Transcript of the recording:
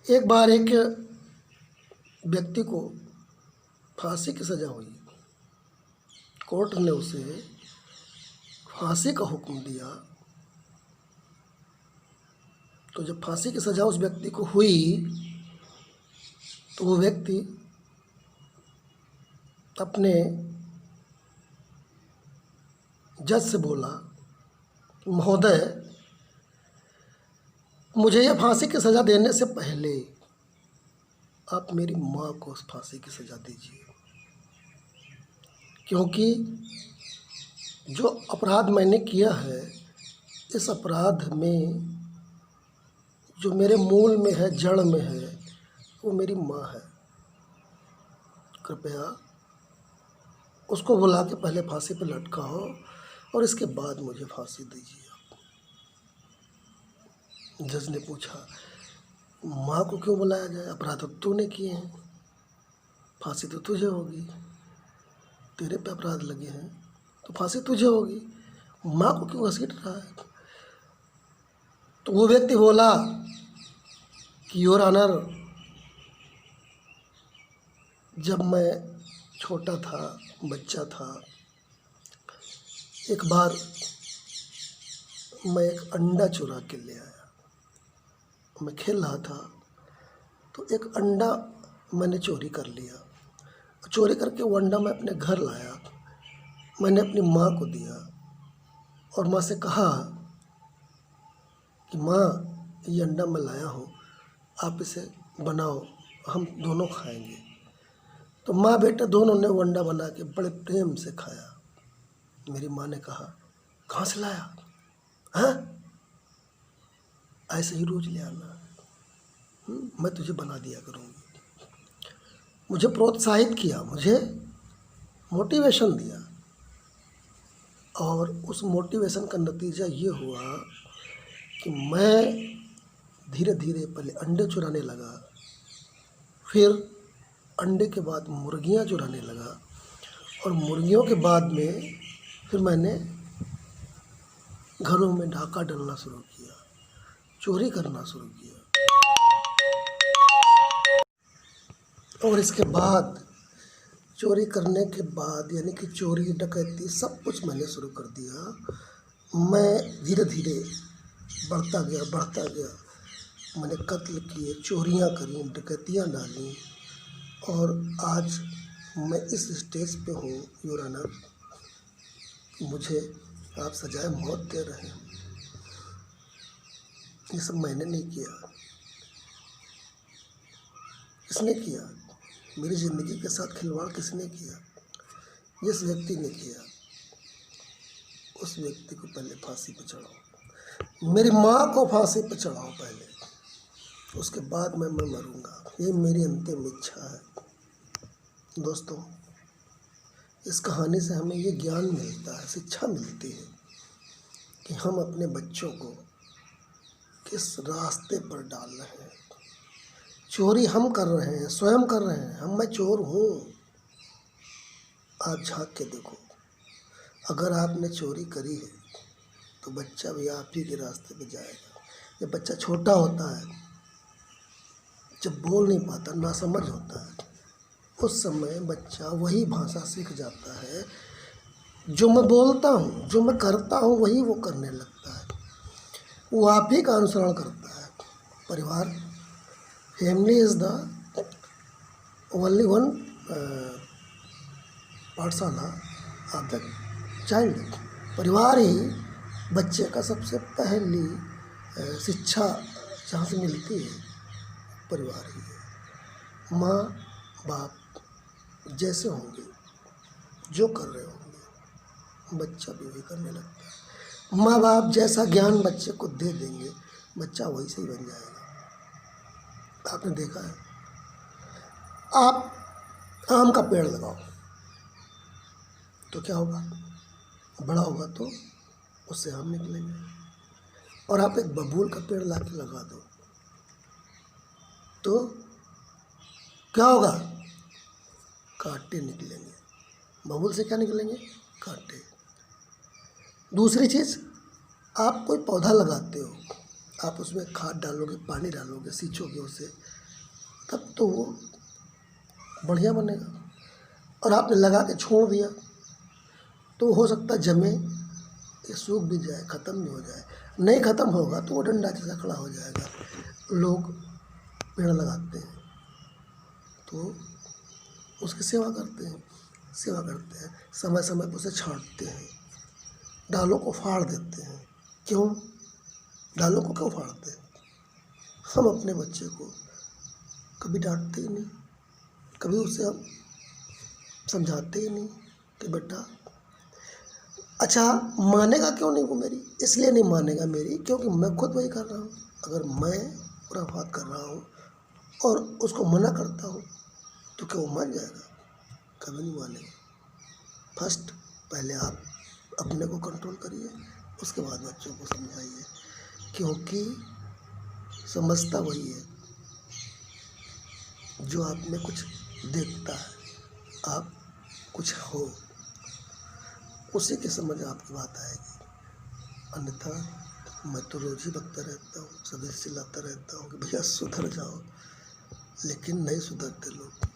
एक बार एक व्यक्ति को फांसी की सज़ा हुई। कोर्ट ने उसे फांसी का हुक्म दिया। तो जब फांसी की सज़ा उस व्यक्ति को हुई तो वो व्यक्ति अपने जज से बोला, महोदय, मुझे यह फांसी की सज़ा देने से पहले आप मेरी माँ को उस फांसी की सज़ा दीजिए, क्योंकि जो अपराध मैंने किया है, इस अपराध में जो मेरे मूल में है, जड़ में है, वो मेरी माँ है। कृपया उसको बुला के पहले फांसी पे लटकाओ और इसके बाद मुझे फांसी दीजिए। जज ने पूछा, माँ को क्यों बुलाया जाए? अपराध तो तूने किए हैं, फांसी तो तुझे होगी, तेरे पे अपराध लगे हैं तो फांसी तुझे होगी, माँ को क्यों घसीट रहा है? तो वो व्यक्ति बोला कि योर ऑनर, जब मैं छोटा था, बच्चा था, एक बार मैं एक अंडा चुरा के ले आया। मैं खेल रहा था तो एक अंडा मैंने चोरी कर लिया। चोरी करके वो अंडा मैं अपने घर लाया। मैंने अपनी माँ को दिया और माँ से कहा कि माँ, ये अंडा मैं लाया हूँ, आप इसे बनाओ, हम दोनों खाएंगे। तो माँ बेटा दोनों ने वो अंडा बना के बड़े प्रेम से खाया। मेरी माँ ने कहा, कहाँ से लाया? हाँ, ऐसे ही रोज ले आना, मैं तुझे बना दिया करूँगी। मुझे प्रोत्साहित किया, मुझे मोटिवेशन दिया और उस मोटिवेशन का नतीजा ये हुआ कि मैं धीरे धीरे पहले अंडे चुराने लगा, फिर अंडे के बाद मुर्गियाँ चुराने लगा और मुर्गियों के बाद में फिर मैंने घरों में डाका डालना शुरू किया, चोरी करना शुरू किया। और इसके बाद चोरी करने के बाद, यानी कि चोरी डकैती सब कुछ मैंने शुरू कर दिया। मैं धीरे धीरे बढ़ता गया। मैंने कत्ल किए, चोरियां करी, डकैतियां डाली और आज मैं इस स्टेज पे हूँ योर ऑनर, मुझे आप सजाए मौत दे रहे हैं। ये सब मैंने नहीं किया, किसने किया? मेरी ज़िंदगी के साथ खिलवाड़ किसने किया? जिस व्यक्ति ने किया, उस व्यक्ति को पहले फांसी पे चढ़ाओ। मेरी माँ को फांसी पे चढ़ाओ पहले, उसके बाद मैं मरूँगा। ये मेरी अंतिम इच्छा है। दोस्तों, इस कहानी से हमें ये ज्ञान मिलता है, शिक्षा मिलती है कि हम अपने बच्चों को किस रास्ते पर डाल रहे हैं। चोरी हम कर रहे हैं, स्वयं कर रहे हैं। मैं चोर हूँ। आप झांक के देखो, अगर आपने चोरी करी है तो बच्चा भी आप ही के रास्ते पे जाएगा। जब बच्चा छोटा होता है, जब बोल नहीं पाता, नासमझ होता है, उस समय बच्चा वही भाषा सीख जाता है। जो मैं बोलता हूँ, जो मैं करता हूँ, वही वो करने लगता है। वो आप ही का अनुसरण करता है। परिवार, family is the only one पाठशाला ऑफ द चाइल्ड। परिवार ही बच्चे का सबसे पहली शिक्षा जहाँ से मिलती है, परिवार ही है। माँ बाप जैसे होंगे, जो कर रहे होंगे, बच्चा भी वही करने लगता है। माँ बाप जैसा ज्ञान बच्चे को दे देंगे, बच्चा वैसे ही बन जाएगा। आपने देखा है, आप आम का पेड़ लगाओ तो क्या होगा? बड़ा होगा तो उससे आम निकलेंगे। और आप एक बबूल का पेड़ ला के लगा दो तो क्या होगा? कांटे निकलेंगे। बबूल से क्या निकलेंगे? कांटे। दूसरी चीज़, आप कोई पौधा लगाते हो, आप उसमें खाद डालोगे, पानी डालोगे, सींचोगे उसे, तब तो वो बढ़िया बनेगा। और आपने लगा के छोड़ दिया तो हो सकता है जमे, ये सूख भी जाए, ख़त्म भी हो जाए। नहीं ख़त्म होगा तो वो डंडा जैसा खड़ा हो जाएगा। लोग पेड़ लगाते हैं तो उसकी सेवा करते हैं, समय समय पर उसे छांटते हैं, डालों को फाड़ देते हैं। क्यों? डालों को क्यों फाड़ते हैं? हम अपने बच्चे को कभी डांटते ही नहीं, कभी उसे हम समझाते ही नहीं कि बेटा। अच्छा, मानेगा क्यों नहीं वो मेरी? इसलिए नहीं मानेगा मेरी क्योंकि मैं खुद वही कर रहा हूँ। अगर मैं खुराफात कर रहा हूँ और उसको मना करता हूँ तो क्या वो मान जाएगा? कभी नहीं मानेगा। फर्स्ट पहले आप अपने को कंट्रोल करिए, उसके बाद बच्चों को समझाइए, क्योंकि समझता वही है जो आप में कुछ देखता है, आप कुछ हो, उसी की समझ आपकी बात आएगी। अन्यथा मैं तो रोज़ ही बकता रहता हूँ, सभी चिल्लाता रहता हूँ कि भैया सुधर जाओ, लेकिन नहीं सुधरते लोग।